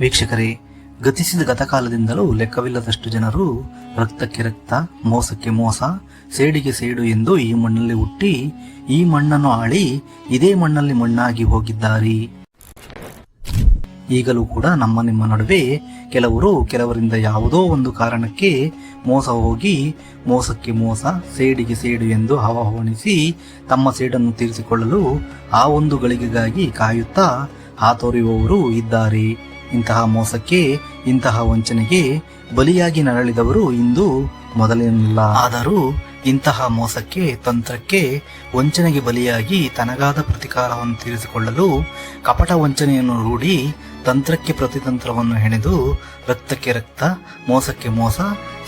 ವೀಕ್ಷಕರೇ, ಗತಿಸಿದ ಗತಕಾಲದಿಂದಲೂ ಲೆಕ್ಕವಿಲ್ಲದಷ್ಟು ಜನರು ರಕ್ತಕ್ಕೆ ರಕ್ತ, ಮೋಸಕ್ಕೆ ಮೋಸ, ಸೇಡಿಗೆ ಸೇಡು ಎಂದು ಈ ಮಣ್ಣಲ್ಲಿ ಹುಟ್ಟಿ ಈ ಮಣ್ಣನ್ನು ಆಳಿ ಇದೇ ಮಣ್ಣಲ್ಲಿ ಮಣ್ಣಾಗಿ ಹೋಗಿದ್ದಾರೆ. ಈಗಲೂ ಕೂಡ ನಮ್ಮ ನಿಮ್ಮ ನಡುವೆ ಕೆಲವರಿಂದ ಯಾವುದೋ ಒಂದು ಕಾರಣಕ್ಕೆ ಮೋಸ ಹೋಗಿ ಮೋಸಕ್ಕೆ ಮೋಸ, ಸೇಡಿಗೆ ಸೇಡು ಎಂದು ಆಹ್ವಾನಿಸಿ ತಮ್ಮ ಸೇಡನ್ನು ತೀರಿಸಿಕೊಳ್ಳಲು ಆ ಒಂದು ಗಳಿಗೆಗಾಗಿ ಕಾಯುತ್ತಾ ಹಾತೊರೆಯುವವರು ಇದ್ದಾರೆ. ಇಂತಹ ಮೋಸಕ್ಕೆ, ಇಂತಹ ವಂಚನೆಗೆ ಬಲಿಯಾಗಿ ನರಳಿದವರು ಇಂದು ಮೊದಲೇನಿಲ್ಲ. ಆದರೂ ಇಂತಹ ಮೋಸಕ್ಕೆ, ತಂತ್ರಕ್ಕೆ, ವಂಚನೆಗೆ ಬಲಿಯಾಗಿ ತನಗಾದ ಪ್ರತಿಕಾರವನ್ನು ತೀರಿಸಿಕೊಳ್ಳಲು ಕಪಟ ವಂಚನೆಯನ್ನು ರೂಢಿ ತಂತ್ರಕ್ಕೆ ಪ್ರತಿತಂತ್ರವನ್ನು ಹೆಣೆದು ರಕ್ತಕ್ಕೆ ರಕ್ತ, ಮೋಸಕ್ಕೆ ಮೋಸ,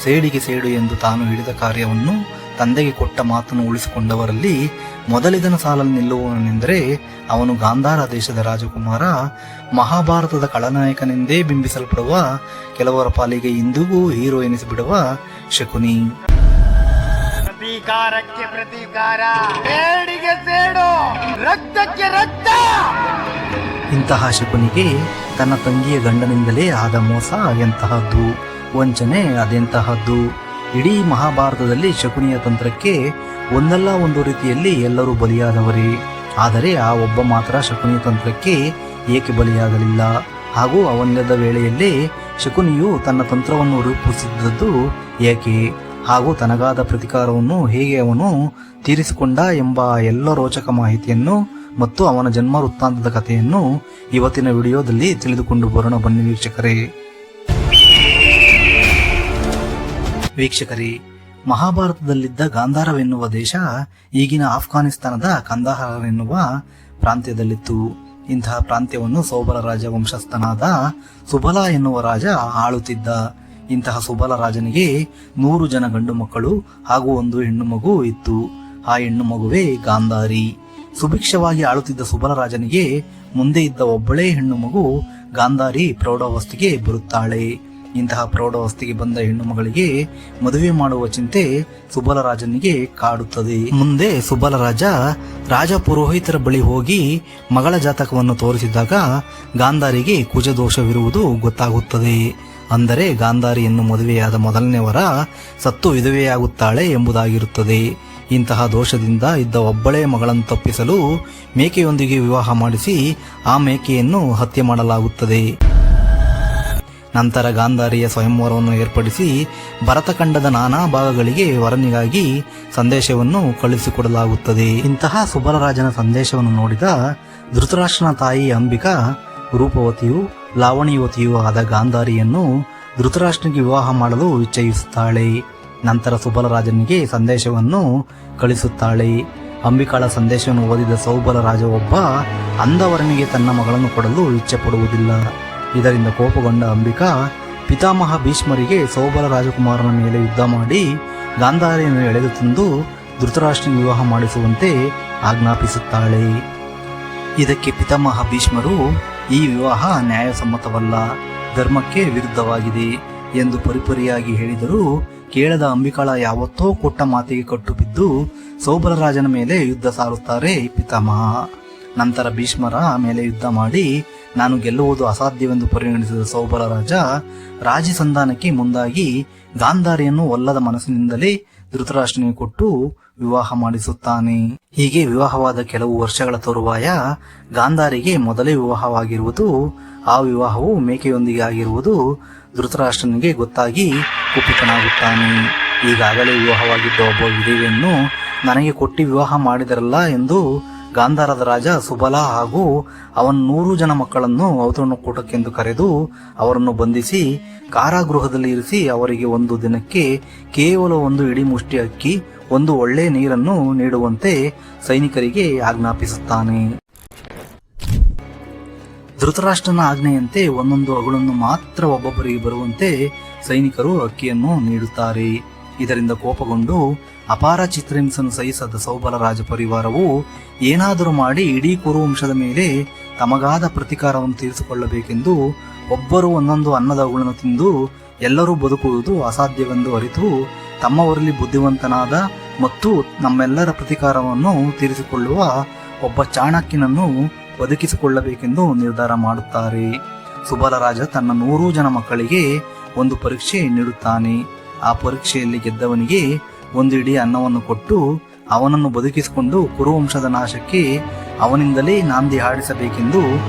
ಸೇಡಿಗೆ ಸೇಡು ಎಂದು ತಾನು ಹಿಡಿದ ಕಾರ್ಯವನ್ನು ತಂದೆಗೆ ಕೊಟ್ಟ ಮಾತನ್ನು ಉಳಿಸಿಕೊಂಡವರಲ್ಲಿ ಮೊದಲಿದನ ಸಾಲಲ್ಲಿ ನಿಲ್ಲುವವನೆಂದರೆ ಅವನು ಗಾಂಧಾರ ದೇಶದ ರಾಜಕುಮಾರ, ಮಹಾಭಾರತದ ಖಳನಾಯಕನೆಂದೇ ಬಿಂಬಿಸಲ್ಪಡುವ, ಕೆಲವರ ಪಾಲಿಗೆ ಇಂದಿಗೂ ಹೀರೋ ಎನಿಸಿಬಿಡುವ ಶಕುನಿ. ಪ್ರತೀಕಾರಕ್ಕೆ ಪ್ರತೀಕಾರ, ಸೇಡಿಗೆ ಸೇಡು, ರಕ್ತಕ್ಕೆ ರಕ್ತ. ಇಂತಹ ಶಕುನಿಗೆ ತನ್ನ ತಂಗಿಯ ಗಂಡನಿಂದಲೇ ಆದ ಮೋಸ ಎಂತಹದ್ದು, ವಂಚನೆ ಅದೆಂತಹದ್ದು. ಇಡೀ ಮಹಾಭಾರತದಲ್ಲಿ ಶಕುನಿಯ ತಂತ್ರಕ್ಕೆ ಒಂದಲ್ಲ ಒಂದು ರೀತಿಯಲ್ಲಿ ಎಲ್ಲರೂ ಬಲಿಯಾದವರೇ. ಆದರೆ ಆ ಒಬ್ಬ ಮಾತ್ರ ಶಕುನಿಯ ತಂತ್ರಕ್ಕೆ ಏಕೆ ಬಲಿಯಾಗಲಿಲ್ಲ? ಹಾಗೂ ಅವನಿಲ್ಲದ ವೇಳೆಯಲ್ಲೇ ಶಕುನಿಯು ತನ್ನ ತಂತ್ರವನ್ನು ರೂಪಿಸಿದ್ದದ್ದು ಏಕೆ? ಹಾಗೂ ತನಗಾದ ಪ್ರತಿಕಾರವನ್ನು ಹೇಗೆ ಅವನು ತೀರಿಸಿಕೊಂಡ ಎಂಬ ಎಲ್ಲ ರೋಚಕ ಮಾಹಿತಿಯನ್ನು ಮತ್ತು ಅವನ ಜನ್ಮ ವೃತ್ತಾಂತದ ಕಥೆಯನ್ನು ಇವತ್ತಿನ ವಿಡಿಯೋದಲ್ಲಿ ತಿಳಿದುಕೊಂಡು ಬರೋಣ ಬನ್ನಿ ವೀಕ್ಷಕರೇ, ಮಹಾಭಾರತದಲ್ಲಿದ್ದ ಗಾಂಧಾರವೆನ್ನುವ ದೇಶ ಈಗಿನ ಆಫ್ಘಾನಿಸ್ತಾನದ ಕಂದಹಾರ್ ಎನ್ನುವ ಪ್ರಾಂತ್ಯದಲ್ಲಿತ್ತು. ಇಂತಹ ಪ್ರಾಂತ್ಯವನ್ನು ಸೋಬಲ ರಾಜ ವಂಶಸ್ಥನಾದ ಸುಬಲ ಎನ್ನುವ ರಾಜ ಆಳುತ್ತಿದ್ದ. ಇಂತಹ ಸುಬಲ ರಾಜನಿಗೆ 100 ಜನ ಗಂಡು ಮಕ್ಕಳು ಹಾಗೂ 1 ಹೆಣ್ಣು ಮಗು ಇತ್ತು. ಆ ಹೆಣ್ಣು ಮಗುವೇ ಗಾಂಧಾರಿ. ಸುಭಿಕ್ಷವಾಗಿ ಆಳುತ್ತಿದ್ದ ಸುಬಲ ರಾಜನಿಗೆ ಮುಂದೆ ಇದ್ದ ಒಬ್ಬಳೇ ಹೆಣ್ಣು ಮಗು ಗಾಂಧಾರಿ ಪ್ರೌಢಾವಸ್ಥೆಗೆ ಬರುತ್ತಾಳೆ. ಇಂತಹ ಪ್ರೌಢಾವಸ್ಥೆಗೆ ಬಂದ ಹೆಣ್ಣು ಮಗಳಿಗೆ ಮದುವೆ ಮಾಡುವ ಚಿಂತೆ ಸುಬಲ ರಾಜನಿಗೆ ಕಾಡುತ್ತದೆ. ಮುಂದೆ ಸುಬಲ ರಾಜ ಪುರೋಹಿತರ ಬಳಿ ಹೋಗಿ ಮಗಳ ಜಾತಕವನ್ನು ತೋರಿಸಿದಾಗ ಗಾಂಧಾರಿಗೆ ಕುಜದೋಷವಿರುವುದು ಗೊತ್ತಾಗುತ್ತದೆ. ಅಂದರೆ ಗಾಂಧಾರಿಯನ್ನು ಮದುವೆಯಾದ ಮೊದಲನೇ ವರ ಸತ್ತು ವಿಧವೆಯಾಗುತ್ತಾಳೆ ಎಂಬುದಾಗಿರುತ್ತದೆ. ಇಂತಹ ದೋಷದಿಂದ ಇದ್ದ ಒಬ್ಬಳೇ ಮಗಳನ್ನು ತಪ್ಪಿಸಲು ಮೇಕೆಯೊಂದಿಗೆ ವಿವಾಹ ಮಾಡಿಸಿ ಆ ಮೇಕೆಯನ್ನು ಹತ್ಯೆ ಮಾಡಲಾಗುತ್ತದೆ. ನಂತರ ಗಾಂಧಾರಿಯ ಸ್ವಯಂವರವನ್ನು ಏರ್ಪಡಿಸಿ ಭರತಖಂಡದ ನಾನಾ ಭಾಗಗಳಿಗೆ ವರನಿಗಾಗಿ ಸಂದೇಶವನ್ನು ಕಳುಹಿಸಿಕೊಡಲಾಗುತ್ತದೆ. ಇಂತಹ ಸುಬಲರಾಜನ ಸಂದೇಶವನ್ನು ನೋಡಿದ ಧೃತರಾಷ್ಟ್ರನ ತಾಯಿ ಅಂಬಿಕಾ ರೂಪವತಿಯೂ ಲಾವಣಿಯುವತಿಯೂ ಆದ ಗಾಂಧಾರಿಯನ್ನು ಧೃತರಾಷ್ಟ್ರನಿಗೆ ವಿವಾಹ ಮಾಡಲು ಇಚ್ಛಯಿಸುತ್ತಾಳೆ. ನಂತರ ಸುಬಲರಾಜನಿಗೆ ಸಂದೇಶವನ್ನು ಕಳಿಸುತ್ತಾಳೆ. ಅಂಬಿಕಾಳ ಸಂದೇಶವನ್ನು ಓದಿದ ಸೌಬಲ ರಾಜ ಒಬ್ಬ ಅಂಧವರನಿಗೆ ತನ್ನ ಮಗಳನ್ನು ಕೊಡಲು ಇಚ್ಛೆ ಪಡುವುದಿಲ್ಲ. ಇದರಿಂದ ಕೋಪಗೊಂಡ ಅಂಬಿಕಾ ಪಿತಾಮಹ ಭೀಷ್ಮರಿಗೆ ಸೌಬಲ ರಾಜಕುಮಾರನ ಮೇಲೆ ಯುದ್ಧ ಮಾಡಿ ಗಾಂಧಾರಿಯನ್ನು ಎಳೆದು ತಂದು ಧೃತರಾಷ್ಟ್ರನಿಗೆ ವಿವಾಹ ಮಾಡಿಸುವಂತೆ ಆಜ್ಞಾಪಿಸುತ್ತಾಳೆ. ಇದಕ್ಕೆ ಪಿತಾಮಹ ಭೀಷ್ಮರು ಈ ವಿವಾಹ ನ್ಯಾಯಸಮ್ಮತವಲ್ಲ, ಧರ್ಮಕ್ಕೆ ವಿರುದ್ಧವಾಗಿದೆ ಎಂದು ಪರಿಪರಿಯಾಗಿ ಹೇಳಿದರೂ ಕೇಳದ ಅಂಬಿಕಾಳ ಯಾವತ್ತೋ ಕೊಟ್ಟ ಮಾತಿಗೆ ಕಟ್ಟು ಬಿದ್ದು ಸೌಬಲ ರಾಜನ ಮೇಲೆ ಯುದ್ಧ ಸಾರುತ್ತಾರೆ ಪಿತಾಮಹ. ನಂತರ ಭೀಷ್ಮರ ಮೇಲೆ ಯುದ್ಧ ಮಾಡಿ ನಾನು ಗೆಲ್ಲುವುದು ಅಸಾಧ್ಯವೆಂದು ಪರಿಗಣಿಸಿದ ಸೌಬಲ ರಾಜಿ ಸಂಧಾನಕ್ಕೆ ಮುಂದಾಗಿ ಗಾಂಧಾರಿಯನ್ನು ಒಲ್ಲದ ಮನಸ್ಸಿನಿಂದಲೇ ಧೃತರಾಷ್ಟ್ರನಿಗೆ ಕೊಟ್ಟು ವಿವಾಹ ಮಾಡಿಸುತ್ತಾನೆ. ಹೀಗೆ ವಿವಾಹವಾದ ಕೆಲವು ವರ್ಷಗಳ ತರುವಾಯ ಗಾಂಧಾರಿಗೆ ಮೊದಲೇ ವಿವಾಹವಾಗಿರುವುದು, ಆ ವಿವಾಹವು ಮೇಕೆಯೊಂದಿಗೆ ಆಗಿರುವುದು ಧೃತರಾಷ್ಟ್ರನಿಗೆ ಗೊತ್ತಾಗಿ ಕುಪಿತನಾಗುತ್ತಾನೆ. ಈಗಾಗಲೇ ವಿವಾಹವಾಗಿದ್ದ ಒಬ್ಬ ವಿಧವೆಯನ್ನು ನನಗೆ ಕೊಟ್ಟು ವಿವಾಹ ಮಾಡಿದರಲ್ಲ ಎಂದು ಗಾಂಧಾರದ ರಾಜ ಸುಬಲ ಹಾಗೂ ಅವನ 100 ಜನ ಮಕ್ಕಳನ್ನು ಔತಣಕೂಟಕ್ಕೆಂದು ಕರೆದು ಅವರನ್ನು ಬಂಧಿಸಿ ಕಾರಾಗೃಹದಲ್ಲಿ ಇರಿಸಿ ಅವರಿಗೆ ಒಂದು ದಿನಕ್ಕೆ ಕೇವಲ 1 ಇಡೀ ಮುಷ್ಟಿ ಅಕ್ಕಿ, 1 ಒಳ್ಳೆ ನೀರನ್ನು ನೀಡುವಂತೆ ಸೈನಿಕರಿಗೆ ಆಜ್ಞಾಪಿಸುತ್ತಾನೆ. ಧೃತರಾಷ್ಟ್ರನ ಆಜ್ಞೆಯಂತೆ 1 ಅಗಳನ್ನು ಮಾತ್ರ ಒಬ್ಬೊಬ್ಬರಿಗೆ ಬರುವಂತೆ ಸೈನಿಕರು ಅಕ್ಕಿಯನ್ನು ನೀಡುತ್ತಾರೆ. ಇದರಿಂದ ಕೋಪಗೊಂಡು ಅಪಾರ ಚಿತ್ರಹಿಂಸನ್ನು ಸಹಿಸದ ಸೌಬಲ ರಾಜ ಪರಿವಾರವು ಏನಾದರೂ ಮಾಡಿ ಇಡೀ ಕುರುವಂಶದ ಮೇಲೆ ತಮಗಾದ ಪ್ರತಿಕಾರವನ್ನು ತೀರಿಸಿಕೊಳ್ಳಬೇಕೆಂದು ಒಬ್ಬರು 1 ಅನ್ನದ ಅಗುಳನ್ನು ತಿಂದು ಎಲ್ಲರೂ ಬದುಕುವುದು ಅಸಾಧ್ಯವೆಂದು ಅರಿತು ತಮ್ಮವರಲ್ಲಿ ಬುದ್ಧಿವಂತನಾದ ಮತ್ತು ನಮ್ಮೆಲ್ಲರ ಪ್ರತಿಕಾರವನ್ನು ತೀರಿಸಿಕೊಳ್ಳುವ ಒಬ್ಬ ಚಾಣಕ್ಯನನ್ನು ಬದುಕಿಸಿಕೊಳ್ಳಬೇಕೆಂದು ನಿರ್ಧಾರ ಮಾಡುತ್ತಾರೆ. ಸುಬಲ ರಾಜ ತನ್ನ 100 ಜನ ಮಕ್ಕಳಿಗೆ ಒಂದು ಪರೀಕ್ಷೆ ನೀಡುತ್ತಾನೆ. ಆ ಪರೀಕ್ಷೆಯಲ್ಲಿ ಗೆದ್ದವನಿಗೆ ಒಂದು ಇಡೀ ಅನ್ನವನ್ನು ಕೊಟ್ಟು ಅವನನ್ನು ಬದುಕಿಸಿಕೊಂಡು ಕುರುವಂಶದ ನಾಶಕ್ಕೆ ಅವನಿಂದಲೇ ನಾಂದಿ ಹಾಡಿಸಬೇಕೆಂದು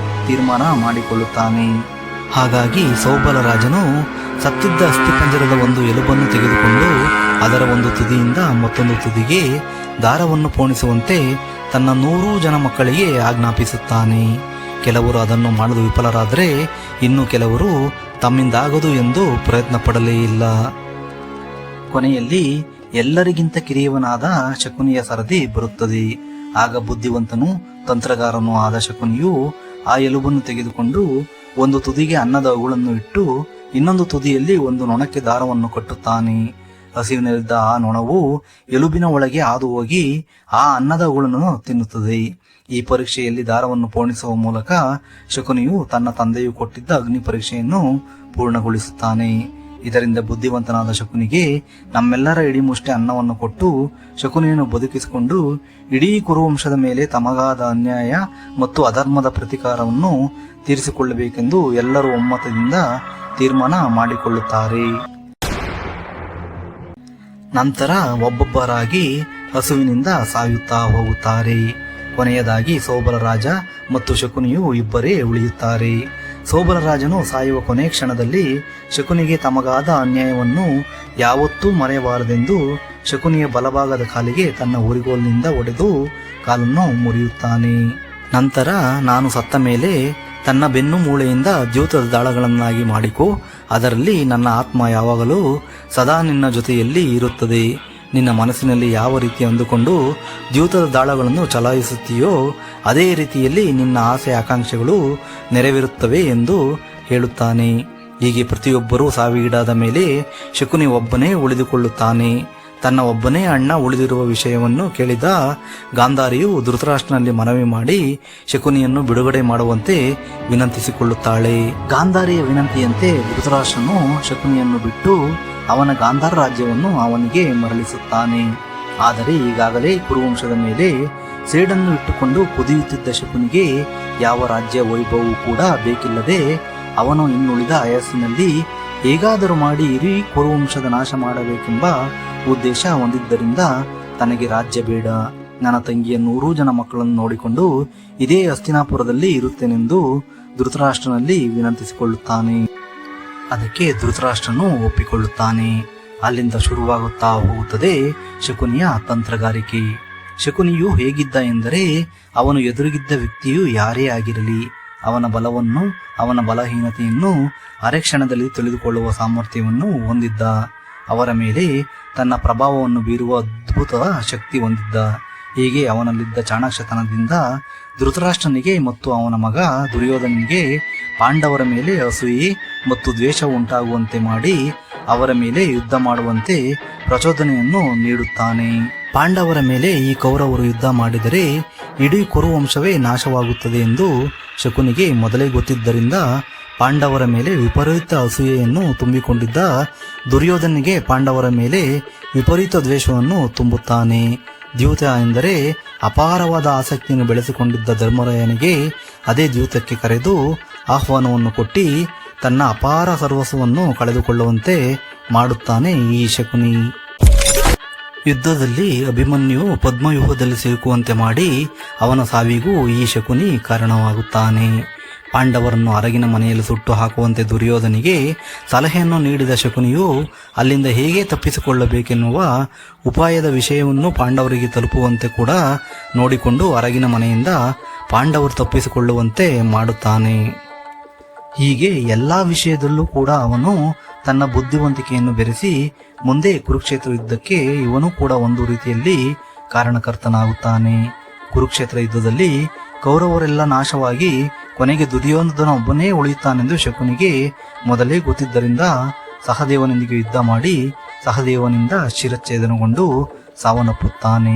ತೀರ್ಮಾನ ಮಾಡಿಕೊಳ್ಳುತ್ತಾನೆ. ಹಾಗಾಗಿ ಸೌಬಲ ರಾಜನು ಸತ್ತಿದ್ದ ಅಸ್ಥಿಪಂಜರದ ಒಂದು ಎಲುಬನ್ನು ತೆಗೆದುಕೊಂಡು ಅದರ ಒಂದು ತುದಿಯಿಂದ ಮತ್ತೊಂದು ತುದಿಗೆ ದಾರವನ್ನು ಪೋಣಿಸುವಂತೆ ತನ್ನ 100 ಜನ ಮಕ್ಕಳಿಗೆ ಆಜ್ಞಾಪಿಸುತ್ತಾನೆ. ಕೆಲವರು ಅದನ್ನು ಮಾಡಲು ವಿಫಲರಾದರೆ ಇನ್ನು ಕೆಲವರು ತಮ್ಮಿಂದಾಗದು ಎಂದು ಪ್ರಯತ್ನ ಪಡಲೇ ಇಲ್ಲ. ಕೊನೆಯಲ್ಲಿ ಎಲ್ಲರಿಗಿಂತ ಕಿರಿಯವನಾದ ಶಕುನಿಯ ಸರದಿ ಬರುತ್ತದೆ. ಆಗ ಬುದ್ಧಿವಂತನು ತಂತ್ರಗಾರನೂ ಆದ ಶಕುನಿಯು ಆ ಎಲುಬನ್ನು ತೆಗೆದುಕೊಂಡು ಒಂದು ತುದಿಗೆ ಅನ್ನದ ಅಗುಳನ್ನು ಇಟ್ಟು ಇನ್ನೊಂದು ತುದಿಯಲ್ಲಿ ಒಂದು ನೊಣಕ್ಕೆ ದಾರವನ್ನು ಕಟ್ಟುತ್ತಾನೆ. ಹಸಿವಿನಲ್ಲಿದ್ದ ಆ ನೊಣವು ಎಲುಬಿನ ಒಳಗೆ ಹಾದು ಹೋಗಿ ಆ ಅನ್ನದ ಅಗುಳನ್ನು ತಿನ್ನುತ್ತದೆ. ಈ ಪರೀಕ್ಷೆಯಲ್ಲಿ ದಾರವನ್ನು ಪೋಣಿಸುವ ಮೂಲಕ ಶಕುನಿಯು ತನ್ನ ತಂದೆಯು ಕೊಟ್ಟಿದ್ದ ಅಗ್ನಿ ಪರೀಕ್ಷೆಯನ್ನು ಪೂರ್ಣಗೊಳಿಸುತ್ತಾನೆ. ಇದರಿಂದ ಬುದ್ಧಿವಂತನಾದ ಶಕುನಿಗೆ ನಮ್ಮೆಲ್ಲರ ಇಡೀ ಮುಷ್ಟಿ ಅನ್ನವನ್ನು ಕೊಟ್ಟು ಶಕುನಿಯನ್ನು ಬದುಕಿಸಿಕೊಂಡು ಇಡೀ ಕುರುವಂಶದ ಮೇಲೆ ತಮಗಾದ ಅನ್ಯಾಯ ಮತ್ತು ಅಧರ್ಮದ ಪ್ರತೀಕಾರವನ್ನು ತೀರಿಸಿಕೊಳ್ಳಬೇಕೆಂದು ಎಲ್ಲರೂ ಒಮ್ಮತದಿಂದ ತೀರ್ಮಾನ ಮಾಡಿಕೊಳ್ಳುತ್ತಾರೆ. ನಂತರ ಒಬ್ಬೊಬ್ಬರಾಗಿ ಹಸುವಿನಿಂದ ಸಾಯುತ್ತಾ ಹೋಗುತ್ತಾರೆ. ಕೊನೆಯದಾಗಿ ಸೌಬಲ ರಾಜ ಮತ್ತು ಶಕುನಿಯು ಇಬ್ಬರೇ ಉಳಿಯುತ್ತಾರೆ. ಸೌಬಲ ರಾಜನು ಸಾಯುವ ಕೊನೆ ಕ್ಷಣದಲ್ಲಿ ಶಕುನಿಗೆ ತಮಗಾದ ಅನ್ಯಾಯವನ್ನು ಯಾವತ್ತೂ ಮರೆಯಬಾರದೆಂದು ಶಕುನಿಯ ಬಲಭಾಗದ ಕಾಲಿಗೆ ತನ್ನ ಉರಿಗೋಲಿನಿಂದ ಹೊಡೆದು ಕಾಲನ್ನು ಮುರಿಯುತ್ತಾನೆ. ನಂತರ ನಾನು ಸತ್ತ ಮೇಲೆ ತನ್ನ ಬೆನ್ನು ಮೂಳೆಯಿಂದ ದ್ಯೂತದ ದಾಳಗಳನ್ನಾಗಿ ಮಾಡಿಕೊ, ಅದರಲ್ಲಿ ನನ್ನ ಆತ್ಮ ಯಾವಾಗಲೂ ಸದಾ ನಿನ್ನ ಜೊತೆಯಲ್ಲಿ ಇರುತ್ತದೆ. ನಿನ್ನ ಮನಸ್ಸಿನಲ್ಲಿ ಯಾವ ರೀತಿ ಅಂದುಕೊಂಡು ದ್ಯೂತದ ದಾಳಗಳನ್ನು ಚಲಾಯಿಸುತ್ತೀಯೋ ಅದೇ ರೀತಿಯಲ್ಲಿ ನಿನ್ನ ಆಸೆ ಆಕಾಂಕ್ಷೆಗಳು ನೆರವೇರುತ್ತವೆ ಎಂದು ಹೇಳುತ್ತಾನೆ. ಹೀಗೆ ಪ್ರತಿಯೊಬ್ಬರೂ ಸಾವಿಗೀಡಾದ ಮೇಲೆ ಶಕುನಿ ಒಬ್ಬನೇ ಉಳಿದುಕೊಳ್ಳುತ್ತಾನೆ. ತನ್ನ ಒಬ್ಬನೇ ಅಣ್ಣ ಉಳಿದಿರುವ ವಿಷಯವನ್ನು ಕೇಳಿದ ಗಾಂಧಾರಿಯು ಧೃತರಾಷ್ಟ್ರನಲ್ಲಿ ಮನವಿ ಮಾಡಿ ಶಕುನಿಯನ್ನು ಬಿಡುಗಡೆ ಮಾಡುವಂತೆ ವಿನಂತಿಸಿಕೊಳ್ಳುತ್ತಾಳೆ. ಗಾಂಧಾರಿಯ ವಿನಂತಿಯಂತೆ ಧೃತರಾಷ್ಟ್ರನು ಶಕುನಿಯನ್ನು ಬಿಟ್ಟು ಅವನ ಗಾಂಧಾರ ರಾಜ್ಯವನ್ನು ಅವನಿಗೆ ಮರಳಿಸುತ್ತಾನೆ. ಆದರೆ ಈಗಾಗಲೇ ಕುರುವಂಶದ ಮೇಲೆ ಸೇಡನ್ನು ಇಟ್ಟುಕೊಂಡು ಕುದಿಯುತ್ತಿದ್ದ ಶಕುನಿಗೆ ಯಾವ ರಾಜ್ಯ ವೈಭವವೂ ಕೂಡ ಬೇಕಿಲ್ಲದೆ ಅವನು ಇನ್ನುಳಿದ ಆಯಸ್ಸಿನಲ್ಲಿ ಹೇಗಾದರೂ ಮಾಡಿ ಇಡೀ ಕುರುವಂಶದ ನಾಶ ಮಾಡಬೇಕೆಂಬ ಉದ್ದೇಶ ಹೊಂದಿದ್ದರಿಂದ ತನಗೆ ರಾಜ್ಯ ಬೇಡ, ನನ್ನ ತಂಗಿಯ 100 ಜನ ಮಕ್ಕಳನ್ನು ನೋಡಿಕೊಂಡು ಇದೇ ಹಸ್ತಿನಾಪುರದಲ್ಲಿ ಇರುತ್ತೇನೆಂದು ಧೃತರಾಷ್ಟ್ರನಲ್ಲಿ ವಿನಂತಿಸಿಕೊಳ್ಳುತ್ತಾನೆ. ಅದಕ್ಕೆ ಧೃತರಾಷ್ಟ್ರನು ಒಪ್ಪಿಕೊಳ್ಳುತ್ತಾನೆ. ಅಲ್ಲಿಂದ ಶುರುವಾಗುತ್ತಾ ಹೋಗುತ್ತದೆ ಶಕುನಿಯ ತಂತ್ರಗಾರಿಕೆ. ಶಕುನಿಯು ಹೇಗಿದ್ದ ಎಂದರೆ ಅವನು ಎದುರಿಗಿದ್ದ ವ್ಯಕ್ತಿಯು ಯಾರೇ ಆಗಿರಲಿ ಅವನ ಬಲವನ್ನು ಅವನ ಬಲಹೀನತೆಯನ್ನು ಅರೆಕ್ಷಣದಲ್ಲಿ ತಿಳಿದುಕೊಳ್ಳುವ ಸಾಮರ್ಥ್ಯವನ್ನು ಹೊಂದಿದ್ದ. ಅವರ ಮೇಲೆ ತನ್ನ ಪ್ರಭಾವವನ್ನು ಬೀರುವ ಅದ್ಭುತ ಶಕ್ತಿ ಹೊಂದಿದ್ದ. ಹೀಗೆ ಅವನಲ್ಲಿದ್ದ ಚಾಣಾಕ್ಷತನದಿಂದ ಧೃತರಾಷ್ಟ್ರನಿಗೆ ಮತ್ತು ಅವನ ಮಗ ದುರ್ಯೋಧನಿಗೆ ಪಾಂಡವರ ಮೇಲೆ ಅಸೂಯೆ ಮತ್ತು ದ್ವೇಷ ಉಂಟಾಗುವಂತೆ ಮಾಡಿ ಅವರ ಮೇಲೆ ಯುದ್ಧ ಮಾಡುವಂತೆ ಪ್ರಚೋದನೆಯನ್ನು ನೀಡುತ್ತಾನೆ. ಪಾಂಡವರ ಮೇಲೆ ಈ ಕೌರವರು ಯುದ್ಧ ಮಾಡಿದರೆ ಇಡೀ ಕುರುವಂಶವೇ ನಾಶವಾಗುತ್ತದೆ ಎಂದು ಶಕುನಿಗೆ ಮೊದಲೇ ಗೊತ್ತಿದ್ದರಿಂದ ಪಾಂಡವರ ಮೇಲೆ ವಿಪರೀತ ಅಸೂಯೆಯನ್ನು ತುಂಬಿಕೊಂಡಿದ್ದ ದುರ್ಯೋಧನಿಗೆ ಪಾಂಡವರ ಮೇಲೆ ವಿಪರೀತ ದ್ವೇಷವನ್ನು ತುಂಬುತ್ತಾನೆ. ದ್ಯೂತ ಎಂದರೆ ಅಪಾರವಾದ ಆಸಕ್ತಿಯನ್ನು ಬೆಳೆಸಿಕೊಂಡಿದ್ದ ಧರ್ಮರಾಯನಿಗೆ ಅದೇ ದ್ಯೂತಕ್ಕೆ ಕರೆದು ಆಹ್ವಾನವನ್ನು ಕೊಟ್ಟು ತನ್ನ ಅಪಾರ ಸರ್ವಸ್ವವನ್ನು ಕಳೆದುಕೊಳ್ಳುವಂತೆ ಮಾಡುತ್ತಾನೆ ಈ ಶಕುನಿ. ಯುದ್ಧದಲ್ಲಿ ಅಭಿಮನ್ಯು ಪದ್ಮವ್ಯೂಹದಲ್ಲಿ ಸಿಲುಕುವಂತೆ ಮಾಡಿ ಅವನ ಸಾವಿಗೂ ಈ ಶಕುನಿ ಕಾರಣವಾಗುತ್ತಾನೆ. ಪಾಂಡವರನ್ನು ಅರಗಿನ ಮನೆಯಲ್ಲಿ ಸುಟ್ಟು ಹಾಕುವಂತೆ ದುರ್ಯೋಧನಿಗೆ ಸಲಹೆಯನ್ನು ನೀಡಿದ ಶಕುನಿಯು ಅಲ್ಲಿಂದ ಹೇಗೆ ತಪ್ಪಿಸಿಕೊಳ್ಳಬೇಕೆನ್ನುವ ಉಪಾಯದ ವಿಷಯವನ್ನು ಪಾಂಡವರಿಗೆ ತಲುಪುವಂತೆ ಕೂಡ ನೋಡಿಕೊಂಡು ಅರಗಿನ ಮನೆಯಿಂದ ಪಾಂಡವರು ತಪ್ಪಿಸಿಕೊಳ್ಳುವಂತೆ ಮಾಡುತ್ತಾನೆ. ಹೀಗೆ ಎಲ್ಲಾ ವಿಷಯದಲ್ಲೂ ಕೂಡ ಅವನು ತನ್ನ ಬುದ್ಧಿವಂತಿಕೆಯನ್ನು ಬೆರೆಸಿ ಮುಂದೆ ಕುರುಕ್ಷೇತ್ರ ಯುದ್ಧಕ್ಕೆ ಇವನು ಕೂಡ ಒಂದು ರೀತಿಯಲ್ಲಿ ಕಾರಣಕರ್ತನಾಗುತ್ತಾನೆ. ಕುರುಕ್ಷೇತ್ರ ಯುದ್ಧದಲ್ಲಿ ಕೌರವರೆಲ್ಲ ನಾಶವಾಗಿ ಕೊನೆಗೆ ದುರ್ಯೋಧನ ಒಬ್ಬನೇ ಉಳಿಯುತ್ತಾನೆಂದು ಶಕುನಿಗೆ ಮೊದಲೇ ಗೊತ್ತಿದ್ದರಿಂದ ಸಹದೇವನೊಂದಿಗೆ ಯುದ್ಧ ಮಾಡಿ ಸಹದೇವನಿಂದ ಶಿರಚ್ಛೇದನಗೊಂಡು ಸಾವನ್ನಪ್ಪುತ್ತಾನೆ.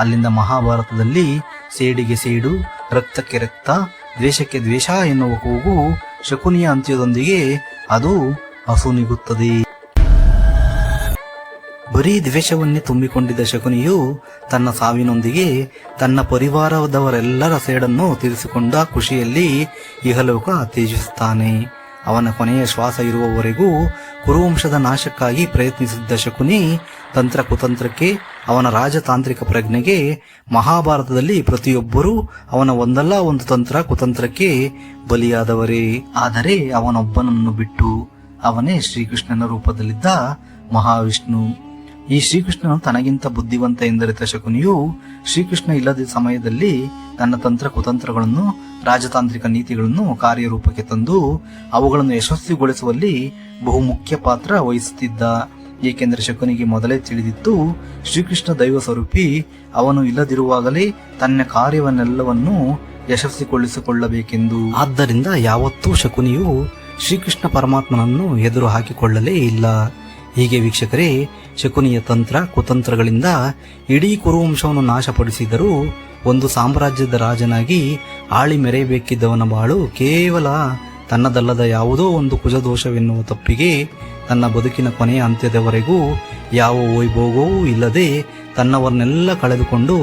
ಅಲ್ಲಿಂದ ಮಹಾಭಾರತದಲ್ಲಿ ಸೇಡಿಗೆ ಸೇಡು, ರಕ್ತಕ್ಕೆ ರಕ್ತ, ದ್ವೇಷಕ್ಕೆ ದ್ವೇಷ ಎನ್ನುವ ಕೂಗು ಶಕುನಿಯ ಅಂತ್ಯದೊಂದಿಗೆ ಅದು ಅಸುನೀಗುತ್ತದೆ. ಬರೀ ದ್ವೇಷವನ್ನೇ ತುಂಬಿಕೊಂಡಿದ್ದ ಶಕುನಿಯು ತನ್ನ ಸಾವಿನೊಂದಿಗೆ ತನ್ನ ಪರಿವಾರದವರೆಲ್ಲರ ಸೇಡನ್ನು ತೀರಿಸಿಕೊಂಡ ಖುಷಿಯಲ್ಲಿ ಇಹಲೋಕ ತ್ಯಜಿಸುತ್ತಾನೆ. ಅವನ ಕೊನೆಯ ಶ್ವಾಸ ಇರುವವರೆಗೂ ಕುರುವಂಶದ ನಾಶಕ್ಕಾಗಿ ಪ್ರಯತ್ನಿಸಿದ್ದ ಶಕುನಿ ತಂತ್ರ ಕುತಂತ್ರಕ್ಕೆ, ಅವನ ರಾಜತಾಂತ್ರಿಕ ಪ್ರಜ್ಞೆಗೆ ಮಹಾಭಾರತದಲ್ಲಿ ಪ್ರತಿಯೊಬ್ಬರೂ ಅವನ ಒಂದಲ್ಲ ಒಂದು ತಂತ್ರ ಕುತಂತ್ರಕ್ಕೆ ಬಲಿಯಾದವರೇ. ಆದರೆ ಅವನೊಬ್ಬನನ್ನು ಬಿಟ್ಟು, ಅವನೇ ಶ್ರೀಕೃಷ್ಣನ ರೂಪದಲ್ಲಿದ್ದ ಮಹಾವಿಷ್ಣು. ಈ ಶ್ರೀಕೃಷ್ಣನು ತನಗಿಂತ ಬುದ್ಧಿವಂತ ಎಂದರಿತ ಶಕುನಿಯು ಶ್ರೀಕೃಷ್ಣ ಇಲ್ಲದ ಸಮಯದಲ್ಲಿ ತನ್ನ ತಂತ್ರ ಕುತಂತ್ರಗಳನ್ನು, ರಾಜತಾಂತ್ರಿಕ ನೀತಿಗಳನ್ನು ಕಾರ್ಯರೂಪಕ್ಕೆ ತಂದು ಅವುಗಳನ್ನು ಯಶಸ್ವಿಗೊಳಿಸುವಲ್ಲಿ ಬಹುಮುಖ್ಯ ಪಾತ್ರ ವಹಿಸುತ್ತಿದ್ದ. ಏಕೆಂದರೆ ಶಕುನಿಗೆ ಮೊದಲೇ ತಿಳಿದಿತ್ತು, ಶ್ರೀಕೃಷ್ಣ ದೈವ ಸ್ವರೂಪಿ, ಅವನು ಇಲ್ಲದಿರುವಾಗಲೇ ತನ್ನ ಕಾರ್ಯವನ್ನೆಲ್ಲವನ್ನೂ ಯಶಸ್ವಿಗೊಳಿಸಿಕೊಳ್ಳಬೇಕೆಂದು. ಆದ್ದರಿಂದ ಯಾವತ್ತೂ ಶಕುನಿಯು ಶ್ರೀಕೃಷ್ಣ ಪರಮಾತ್ಮನನ್ನು ಎದುರು ಹಾಕಿಕೊಳ್ಳಲೇ ಇಲ್ಲ. ಹೀಗೆ ವೀಕ್ಷಕರೇ, ಶಕುನಿಯ ತಂತ್ರ ಕುತಂತ್ರಗಳಿಂದ ಇಡೀ ಕುರುವಂಶವನ್ನು ನಾಶಪಡಿಸಿದರೂ ಒಂದು ಸಾಮ್ರಾಜ್ಯದ ರಾಜನಾಗಿ ಆಳಿ ಮೆರೆಯಬೇಕಿದ್ದವನ ಬಾಳು ಕೇವಲ ತನ್ನದಲ್ಲದ ಯಾವುದೋ ಒಂದು ಕುಜದೋಷವೆನ್ನುವ ತಪ್ಪಿಗೆ ತನ್ನ ಬದುಕಿನ ಕೊನೆಯ ಅಂತ್ಯದವರೆಗೂ ಯಾವ ವೈಭೋಗವೂ ಇಲ್ಲದೆ ತನ್ನವರನ್ನೆಲ್ಲ ಕಳೆದುಕೊಂಡು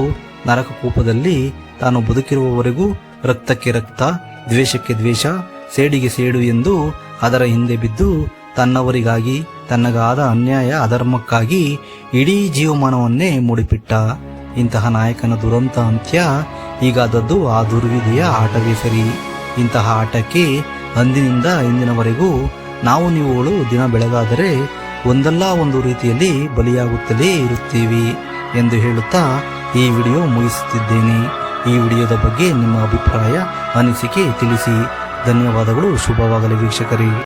ನರಕ ಕೂಪದಲ್ಲಿ ತಾನು ಬದುಕಿರುವವರೆಗೂ ರಕ್ತಕ್ಕೆ ರಕ್ತ, ದ್ವೇಷಕ್ಕೆ ದ್ವೇಷ, ಸೇಡಿಗೆ ಸೇಡು ಎಂದು ಅದರ ಹಿಂದೆ ಬಿದ್ದು ತನ್ನವರಿಗಾಗಿ, ತನ್ನಗಾದ ಅನ್ಯಾಯ ಅಧರ್ಮಕ್ಕಾಗಿ ಇಡೀ ಜೀವಮಾನವನ್ನೇ ಮುಡಿಪಿಟ್ಟ. ಇಂತಹ ನಾಯಕನ ದುರಂತ ಅಂತ್ಯ ಹೀಗಾದದ್ದು ಆ ದುರ್ವಿಧಿಯ ಆಟವೇ ಸರಿ. ಇಂತಹ ಆಟಕ್ಕೆ ಅಂದಿನಿಂದ ಇಂದಿನವರೆಗೂ ನಾವು ನೀವುಗಳು ದಿನ ಬೆಳಗಾದರೆ ಒಂದಲ್ಲ ಒಂದು ರೀತಿಯಲ್ಲಿ ಬಲಿಯಾಗುತ್ತಲೇ ಇರುತ್ತೀವಿ ಎಂದು ಹೇಳುತ್ತಾ ಈ ವಿಡಿಯೋ ಮುಗಿಸುತ್ತಿದ್ದೇನೆ. ಈ ವಿಡಿಯೋದ ಬಗ್ಗೆ ನಿಮ್ಮ ಅಭಿಪ್ರಾಯ, ಅನಿಸಿಕೆ ತಿಳಿಸಿ. ಧನ್ಯವಾದಗಳು. ಶುಭವಾಗಲಿ ವೀಕ್ಷಕರೇ.